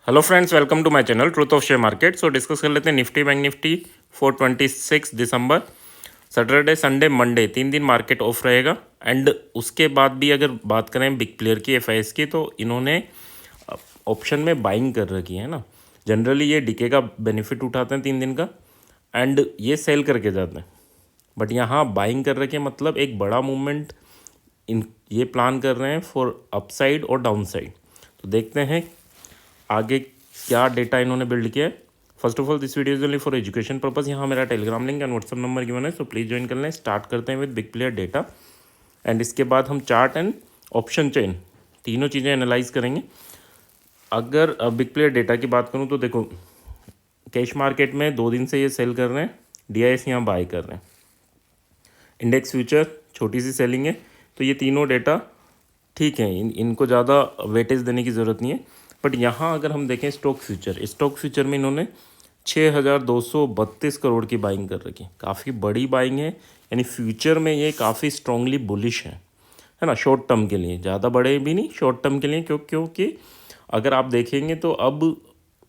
Hello friends, welcome to my channel truth of share market. So discuss कर लेते हैं Nifty Bank Nifty for 26 December. Saturday Sunday Monday 3 दिन market of रहेगा। And उसके बाद भी अगर बात करें बिग प्लेयर की एफआईएस की, तो इन्होंने ऑप्शन में बाइंग कर रखी है ना। जनरली ये डीके का बेनिफिट उठाते हैं 3 दिन का एंड ये सेल करके जाते हैं, बट यहाँ बाइंग कर रखे मतलब एक बड़ा मूवमेंट इन ये प्लान कर रहे हैं फॉर अपसाइड और डाउन साइड। तो देखते हैं आगे क्या डेटा इन्होंने बिल्ड किया है। First of all this video is only for education purpose. यहाँ मेरा Telegram link and WhatsApp number given है, सो प्लीज़ ज्वाइन कर लें। स्टार्ट करते हैं with big player data and इसके बाद हम चार्ट एंड ऑप्शन चेन तीनों चीज़ें एनालाइज करेंगे। अगर बिग प्लेयर डेटा की बात करूँ तो देखो, कैश मार्केट में 2 दिन से ये सेल कर रहे हैं, डीआईएस यहाँ बाय कर रहे हैं, इंडेक्स फ्यूचर छोटी सी सेलिंग है। तो ये तीनों डेटा ठीक है, इनको ज़्यादा वेटेज देने की ज़रूरत नहीं है। बट यहाँ अगर हम देखें स्टॉक फ्यूचर में इन्होंने 6,232 करोड़ की बाइंग कर रखी है। काफ़ी बड़ी बाइंग है, यानी फ्यूचर में ये काफ़ी स्ट्रांगली बुलिश है ना। शॉर्ट टर्म के लिए, ज़्यादा बड़े भी नहीं, शॉर्ट टर्म के लिए। क्योंकि अगर आप देखेंगे तो अब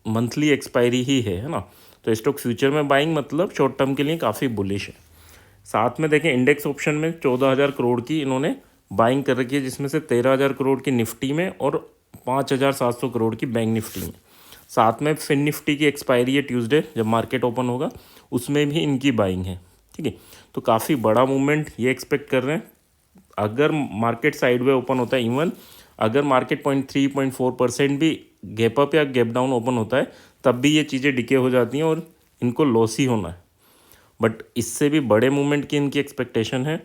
मंथली एक्सपायरी ही है ना। तो स्टॉक फ्यूचर में बाइंग मतलब शॉर्ट टर्म के लिए काफ़ी बुलिश है। साथ में देखें इंडेक्स ऑप्शन में 14,000 करोड़ की इन्होंने बाइंग कर रखी है, जिसमें से 13,000 करोड़ की निफ्टी में और 5,700 करोड़ की बैंक निफ्टी में। साथ में फिन निफ्टी की एक्सपायरी है ट्यूसडे, जब मार्केट ओपन होगा, उसमें भी इनकी बाइंग है। ठीक है, तो काफ़ी बड़ा मूवमेंट ये एक्सपेक्ट कर रहे हैं। अगर मार्केट साइडवे ओपन होता है, इवन अगर मार्केट 0.3-0.4% भी गैप अप या गैप डाउन ओपन होता है, तब भी ये चीज़ें डिके हो जाती हैं और इनको लॉस ही होना है। बट इससे भी बड़े मूवमेंट की इनकी एक्सपेक्टेशन है,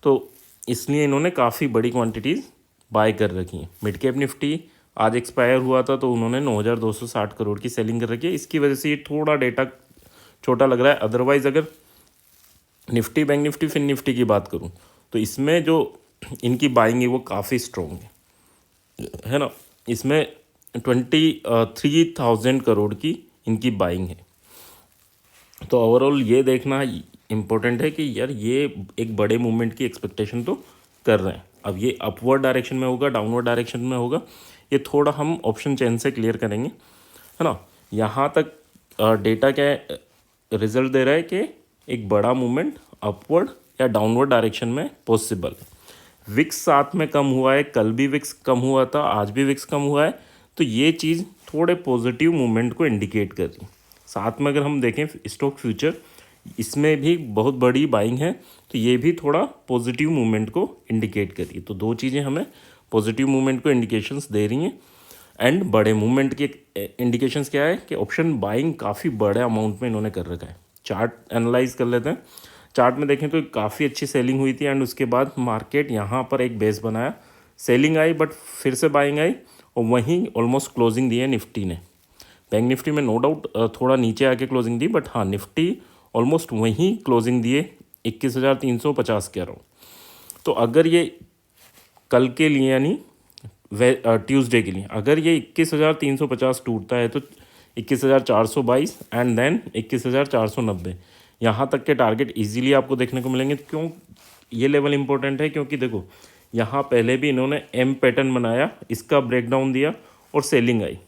तो इसलिए इन्होंने काफ़ी बड़ी क्वांटिटीज़ बाय कर रखी हैं। मिड कैप निफ्टी आज एक्सपायर हुआ था, तो उन्होंने 9,260 करोड़ की सेलिंग कर रखी है। इसकी वजह से ये थोड़ा डेटा छोटा लग रहा है। अदरवाइज़ अगर Nifty Bank Nifty Fin Nifty की बात करूँ, तो इसमें जो इनकी बाइंग है वो काफ़ी स्ट्रॉन्ग है ना। इसमें 23,000 करोड़ की इनकी बाइंग है। तो ओवरऑल ये देखना इम्पोर्टेंट है कि यार ये एक बड़े मूवमेंट की एक्सपेक्टेशन तो कर रहे हैं। अब ये अपवर्ड डायरेक्शन में होगा, डाउनवर्ड डायरेक्शन में होगा, ये थोड़ा हम ऑप्शन चेन से क्लियर करेंगे, है ना। यहाँ तक डेटा क्या है, रिजल्ट दे रहा है कि एक बड़ा मूवमेंट अपवर्ड या डाउनवर्ड डायरेक्शन में पॉसिबल है। विक्स साथ में कम हुआ है, कल भी विक्स कम हुआ था, आज भी विक्स कम हुआ है, तो ये चीज़ थोड़े पॉजिटिव मूवमेंट को इंडिकेट कर रही है। साथ में अगर हम देखें स्टॉक फ्यूचर, इसमें भी बहुत बड़ी बाइंग है, तो ये भी थोड़ा पॉजिटिव मूवमेंट को इंडिकेट कर रही है। तो दो चीज़ें हमें पॉजिटिव मूवमेंट को इंडिकेशंस दे रही हैं। एंड बड़े मूवमेंट के इंडिकेशंस क्या है कि ऑप्शन बाइंग काफ़ी बड़े अमाउंट में इन्होंने कर रखा है। चार्ट एनालाइज कर लेते हैं। चार्ट में देखें तो काफ़ी अच्छी सेलिंग हुई थी एंड उसके बाद मार्केट यहाँ पर एक बेस बनाया, सेलिंग आई बट फिर से बाइंग आई और वहीं ऑलमोस्ट क्लोजिंग दी है निफ्टी ने। बैंक निफ्टी में नो डाउट थोड़ा नीचे आके क्लोजिंग दी, बट हाँ निफ्टी ऑलमोस्ट वहीं क्लोजिंग दिए 21,350 के अराउंड। तो अगर ये कल के लिए यानी ट्यूसडे के लिए अगर ये 21,350 टूटता है, तो 21,422 एंड देन 21,490 यहाँ तक के टारगेट इजीली आपको देखने को मिलेंगे। क्यों ये लेवल इंपॉर्टेंट है? क्योंकि देखो यहाँ पहले भी इन्होंने एम पैटर्न बनाया, इसका ब्रेकडाउन दिया और सेलिंग आई।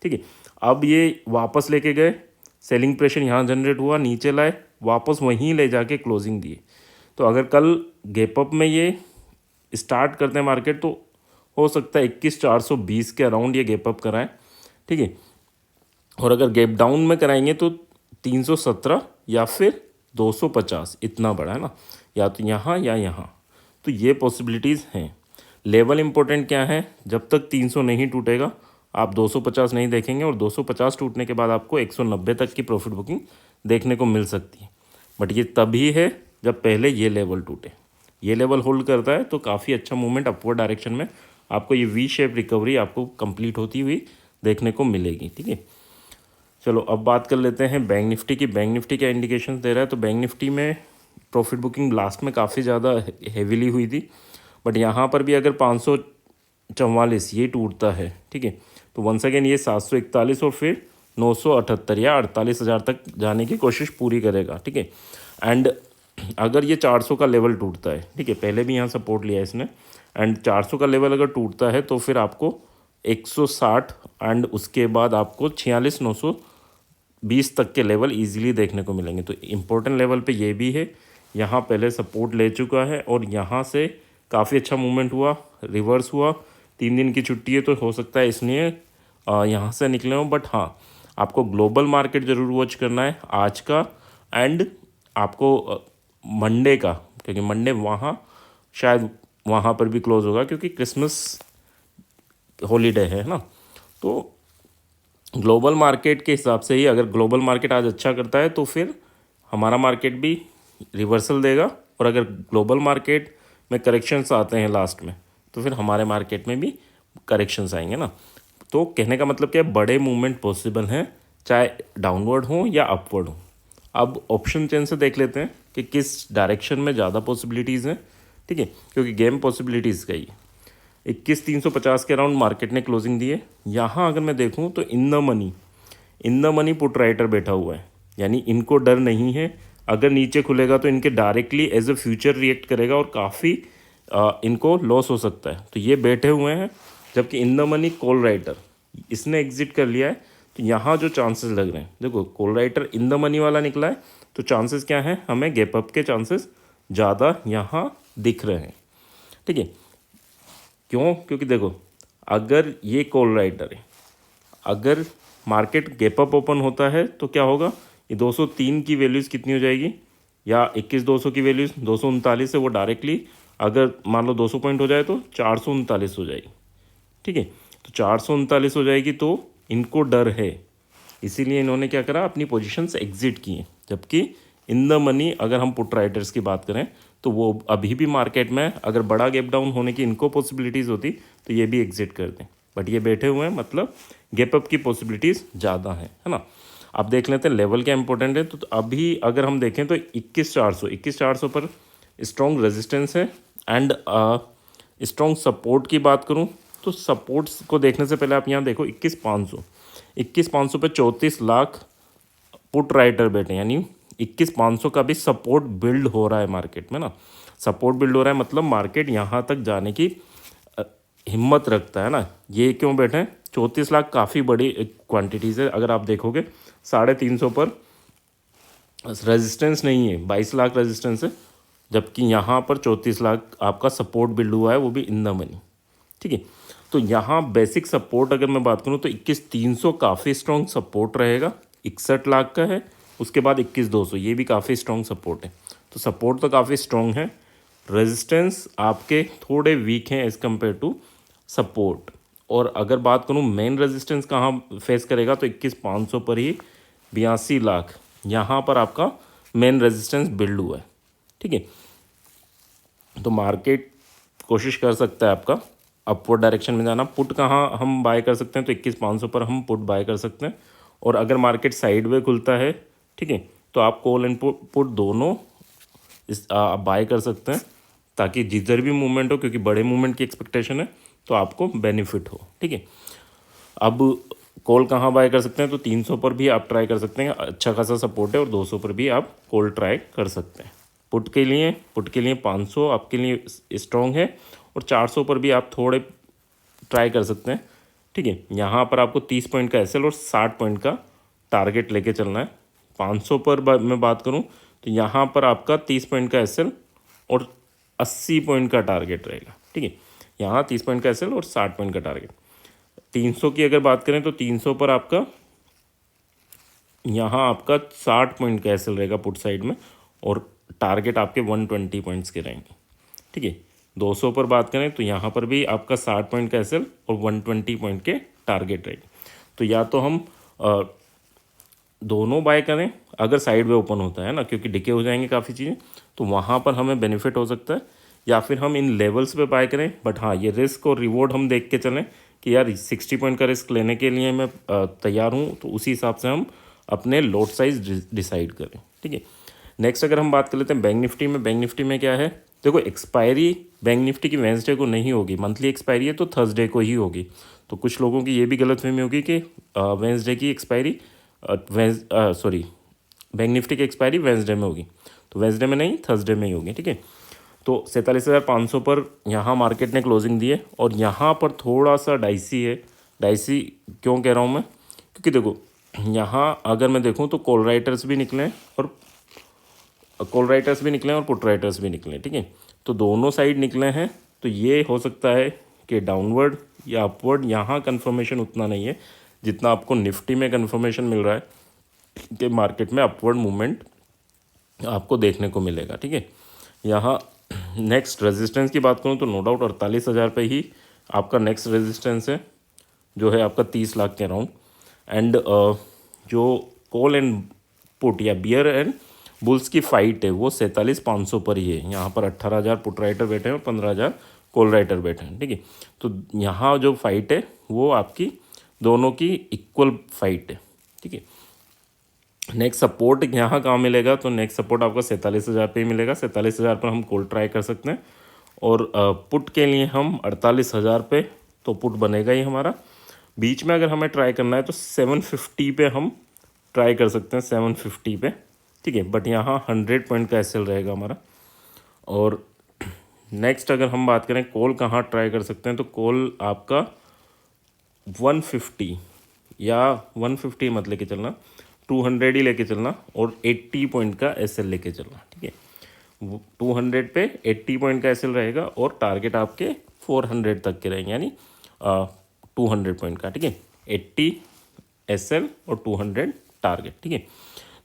ठीक है, अब ये वापस लेके गए, सेलिंग प्रेशर यहाँ जनरेट हुआ, नीचे लाए, वापस वहीं ले जाके क्लोजिंग दिए। तो अगर कल गैप अप में ये स्टार्ट करते हैं मार्केट, तो हो सकता है 21,420 के अराउंड ये गैप अप कराएं। ठीक है, और अगर गैप डाउन में कराएंगे तो 317 या फिर 250, इतना बड़ा है ना, या तो यहाँ या यहाँ। तो ये पॉसिबिलिटीज़ हैं। लेवल इंपॉर्टेंट क्या है, जब तक 300 नहीं टूटेगा आप 250 नहीं देखेंगे, और 250 टूटने के बाद आपको 190 तक की प्रॉफिट बुकिंग देखने को मिल सकती है। बट ये तभी है जब पहले ये लेवल टूटे। ये लेवल होल्ड करता है तो काफ़ी अच्छा मूवमेंट अपवर्ड डायरेक्शन में आपको ये वी शेप रिकवरी आपको कंप्लीट होती हुई देखने को मिलेगी। ठीक है, चलो अब बात कर लेते हैं बैंक निफ्टी की। बैंक निफ्टी क्या इंडिकेशन दे रहा है? तो बैंक निफ्टी में प्रॉफिट बुकिंग लास्ट में काफ़ी ज़्यादा हेवीली हुई थी, बट यहाँ पर भी अगर 544 ये टूटता है, ठीक है, तो वंस अगेन ये 741 और फिर 978 या 48,000 तक जाने की कोशिश पूरी करेगा। ठीक है, एंड अगर ये 400 का लेवल टूटता है, ठीक है, पहले भी यहाँ सपोर्ट लिया है इसने, एंड 400 का लेवल अगर टूटता है तो फिर आपको 160 एंड उसके बाद आपको 46,920 तक के लेवल इजीली देखने को मिलेंगे। तो इम्पोर्टेंट लेवल पे ये भी है, यहाँ पहले सपोर्ट ले चुका है और यहाँ से काफ़ी अच्छा मूवमेंट हुआ, रिवर्स हुआ। 3 दिन की छुट्टी है तो हो सकता है इसलिए यहाँ से निकले हों, बट हाँ आपको ग्लोबल मार्केट ज़रूर वॉच करना है आज का एंड आपको मंडे का, क्योंकि मंडे वहाँ शायद वहाँ पर भी क्लोज होगा क्योंकि क्रिसमस हॉलीडे है ना। तो ग्लोबल मार्केट के हिसाब से ही अगर ग्लोबल मार्केट आज अच्छा करता है तो फिर हमारा मार्केट भी रिवर्सल देगा, और अगर ग्लोबल मार्केट में करेक्शंस आते हैं लास्ट में तो फिर हमारे मार्केट में भी करेक्शंस आएंगे ना। तो कहने का मतलब क्या है, बड़े मूवमेंट पॉसिबल हैं चाहे डाउनवर्ड हो या अपवर्ड हो। अब ऑप्शन चेन से देख लेते हैं कि किस डायरेक्शन में ज़्यादा पॉसिबिलिटीज़ हैं, ठीक है, क्योंकि गेम पॉसिबिलिटीज़ का ही है। 21,350 के अराउंड मार्केट ने क्लोजिंग दी है। यहाँ अगर मैं देखूँ तो in the money put writer बैठा हुआ है, यानी इनको डर नहीं है। अगर नीचे खुलेगा तो इनके directly as a future react करेगा और काफ़ी इनको लॉस हो सकता है, तो ये बैठे हुए हैं। जबकि in the money call writer इसने एग्जिट कर लिया है, तो यहाँ जो चांसेस लग रहे हैं, देखो call writer in the money वाला निकला है तो चांसेस क्या हैं, हमें गैप अप के चांसेस ज़्यादा यहाँ दिख रहे हैं, ठीक है। क्यों? क्योंकि देखो अगर ये कॉल राइटर है, अगर मार्केट गैप अप ओपन होता है तो क्या होगा, ये 203 की वैल्यूज़ कितनी हो जाएगी, या 21,200 की वैल्यूज़ 239 से वो डायरेक्टली अगर मान लो 200 पॉइंट हो जाए तो 439 हो जाएगी, ठीक है। तो 439 हो जाएगी तो इनको डर है, इसीलिए इन्होंने क्या करा, अपनी पोजीशंस एग्जिट किए। जबकि इन द मनी अगर हम पुट राइटर्स की बात करें तो वो अभी भी मार्केट में अगर बड़ा गैप डाउन होने की इनको पॉसिबिलिटीज़ होती तो ये भी एग्जिट कर दें, बट ये बैठे हुए हैं, मतलब गैप अप की पॉसिबिलिटीज़ ज़्यादा है ना। अब देख लेते हैं लेवल क्या इंपॉर्टेंट है। तो अभी अगर हम देखें तो 21,400 पर स्ट्रॉन्ग रेजिस्टेंस है एंड स्ट्रॉन्ग सपोर्ट की बात करूं तो सपोर्ट्स को देखने से पहले आप यहाँ देखो 21,500 पे 34 लाख पुट राइटर बैठे, यानी 21,500 का भी सपोर्ट बिल्ड हो रहा है मार्केट में ना। सपोर्ट बिल्ड हो रहा है मतलब मार्केट यहाँ तक जाने की हिम्मत रखता है ना। ये क्यों बैठे हैं, 34 लाख काफ़ी बड़ी क्वांटिटीज़ है। अगर आप देखोगे 350 पर रेजिस्टेंस नहीं है, 22 लाख रेजिस्टेंस है, जबकि यहाँ पर 34 लाख आपका सपोर्ट बिल्ड हुआ है, वो भी इन द मनी, ठीक है। तो यहाँ बेसिक सपोर्ट अगर मैं बात करूँ तो 21,300 काफ़ी स्ट्रॉन्ग सपोर्ट रहेगा, 61 लाख का है। उसके बाद 21,200 ये भी काफ़ी स्ट्रॉन्ग सपोर्ट है। तो सपोर्ट तो काफ़ी स्ट्रॉन्ग है, रेजिस्टेंस आपके थोड़े वीक हैं एज़ कम्पेयर टू सपोर्ट। और अगर बात करूँ मेन रेजिस्टेंस कहाँ फेस करेगा तो 21,500 पर ही 82 लाख यहाँ पर आपका मेन रेजिस्टेंस बिल्ड हुआ है, ठीक है। तो मार्केट कोशिश कर सकता है आपका अपवर्ड डायरेक्शन में जाना। पुट कहाँ हम बाय कर सकते हैं तो 21,500 पर हम पुट बाय कर सकते हैं। और अगर मार्केट साइडवे खुलता है, ठीक है, तो आप कॉल एंड पुट दोनों आप बाय कर सकते हैं, ताकि जिधर भी मूवमेंट हो, क्योंकि बड़े मूवमेंट की एक्सपेक्टेशन है तो आपको बेनिफिट हो, ठीक है। अब कॉल कहाँ बाय कर सकते हैं तो 300 पर भी आप ट्राई कर सकते हैं, अच्छा खासा सपोर्ट है, और 200 पर भी आप कॉल ट्राई कर सकते हैं। पुट के लिए 500 आपके लिए स्ट्रॉन्ग है, और 400 पर भी आप थोड़े ट्राई कर सकते हैं, ठीक है। यहाँ पर आपको 30 पॉइंट का एसएल और 60 पॉइंट का टारगेट लेके चलना है। 500 पर मैं बात करूँ तो यहाँ पर आपका 30 पॉइंट का एसएल और 80 पॉइंट का टारगेट रहेगा, ठीक है। यहाँ 30 पॉइंट का एसएल और 60 पॉइंट का टारगेट। 300 की अगर बात करें तो 300 पर आपका यहाँ आपका 60 पॉइंट का एसएल रहेगा पुट साइड में, और टारगेट आपके 120 पॉइंट्स के रहेंगे, ठीक है। 200 पर बात करें तो यहाँ पर भी आपका 60 पॉइंट का एसएल और 120 पॉइंट के टारगेट रहेंगे। तो या तो हम दोनों बाय करें अगर साइड वे ओपन होता है ना, क्योंकि डिके हो जाएंगे काफ़ी चीज़ें, तो वहाँ पर हमें बेनिफिट हो सकता है, या फिर हम इन लेवल्स पे बाय करें। बट हाँ, ये रिस्क और रिवॉर्ड हम देख के चलें कि यार 60 पॉइंट का रिस्क लेने के लिए मैं तैयार हूँ, तो उसी हिसाब से हम अपने लॉट साइज डिसाइड करें, ठीक है। नेक्स्ट अगर हम बात कर लेते हैं बैंक निफ्टी में क्या है, देखो एक्सपायरी बैंक निफ्टी की वेंसडे को नहीं होगी, मंथली एक्सपायरी है तो थर्सडे को ही होगी। तो कुछ लोगों की ये भी गलतफहमी होगी कि वेंसडे की एक्सपायरी बैंक निफ्टी की एक्सपायरी वेंसडे में होगी, तो वेंसडे में नहीं थर्सडे में ही होगी, ठीक है। तो 47,500 पर यहाँ मार्केट ने क्लोजिंग दी है, और यहाँ पर थोड़ा सा डाइसी है डाइसी क्यों कह रहा हूँ मैं, क्योंकि देखो यहाँ अगर मैं देखूँ तो कॉल राइटर्स भी निकले और पुट राइटर्स भी निकले, ठीक है। तो दोनों साइड निकले हैं, तो ये हो सकता है कि डाउनवर्ड या अपवर्ड। यहाँ कन्फर्मेशन उतना नहीं है जितना आपको निफ्टी में कन्फर्मेशन मिल रहा है कि मार्केट में अपवर्ड मूवमेंट आपको देखने को मिलेगा, ठीक है। यहाँ नेक्स्ट रेजिस्टेंस की बात करूँ तो नो डाउट 48,000 पे ही आपका नेक्स्ट रेजिस्टेंस है, जो है आपका 30 लाख के अराउंड। एंड जो कॉल एंड पुट या बियर एंड बुल्स की फाइट है वो 47,500 पर ही है। यहाँ पर 18,000 पुट राइटर बैठे हैं और 15,000 कॉल राइटर बैठे हैं, ठीक है। तो यहाँ जो फाइट है वो आपकी दोनों की इक्वल फाइट है, ठीक है। नेक्स्ट सपोर्ट यहाँ कहाँ मिलेगा, तो नेक्स्ट सपोर्ट आपको 47,000 पे ही मिलेगा। 47,000 पर हम कॉल ट्राई कर सकते हैं और पुट के लिए हम 48,000 पे तो पुट बनेगा ही हमारा। बीच में अगर हमें ट्राई करना है तो 750 पे हम ट्राई कर सकते हैं, 750 पे, ठीक है। बट यहाँ 100 पॉइंट का एसएल रहेगा हमारा। और नेक्स्ट अगर हम बात करें कॉल कहाँ ट्राई कर सकते हैं, तो कॉल आपका 150 या 150 मत लेके चलना, 200 ही लेके चलना और 80 पॉइंट का एसएल लेके चलना, ठीक है। 200 पे 80 पॉइंट का एसएल रहेगा और टारगेट आपके 400 तक के रहेंगे, यानी 200 पॉइंट का, ठीक है। 80 एसएल और 200 टारगेट, ठीक है।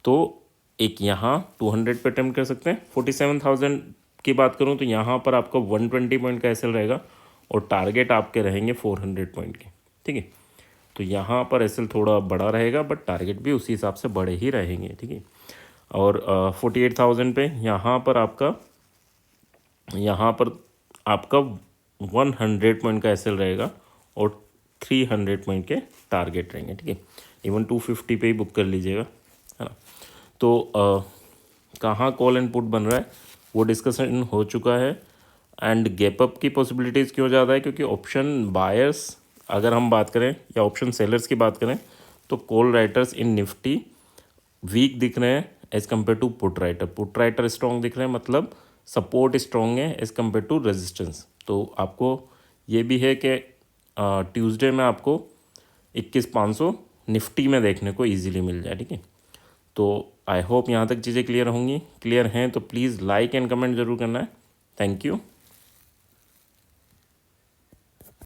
तो एक यहाँ 200 पे अटेम्प्ट कर सकते हैं। 47,000 की बात करूँ तो यहाँ पर आपका 120 पॉइंट का एसएल रहेगा और टारगेट आपके रहेंगे 400 पॉइंट के, ठीक है। तो यहाँ पर एसएल थोड़ा बड़ा रहेगा बट टारगेट भी उसी हिसाब से बड़े ही रहेंगे, ठीक है। और 48,000 पे यहाँ पर आपका 100 पॉइंट का एसएल रहेगा और 300 पॉइंट के टारगेट रहेंगे, ठीक है। इवन 250 पे ही बुक कर लीजिएगा, है ना। तो कहाँ कॉल एंड पुट बन रहा है वो डिस्कशन हो चुका है। एंड गैप अप की पॉसिबिलिटीज़ क्यों ज़्यादा है, क्योंकि ऑप्शन बायर्स अगर हम बात करें या ऑप्शन सेलर्स की बात करें तो call writers in Nifty weak दिख रहे हैं as compare to put writer strong दिख रहे हैं, मतलब सपोर्ट स्ट्रॉन्ग है एज़ कम्पेयर टू रेजिस्टेंस। तो आपको ये भी है कि ट्यूसडे में आपको 21,500 निफ्टी में देखने को ईजिली मिल जाए, ठीक है। तो आई होप यहाँ तक चीज़ें क्लियर होंगी। क्लियर हैं तो प्लीज़ लाइक एंड कमेंट ज़रूर करना है। Thank you.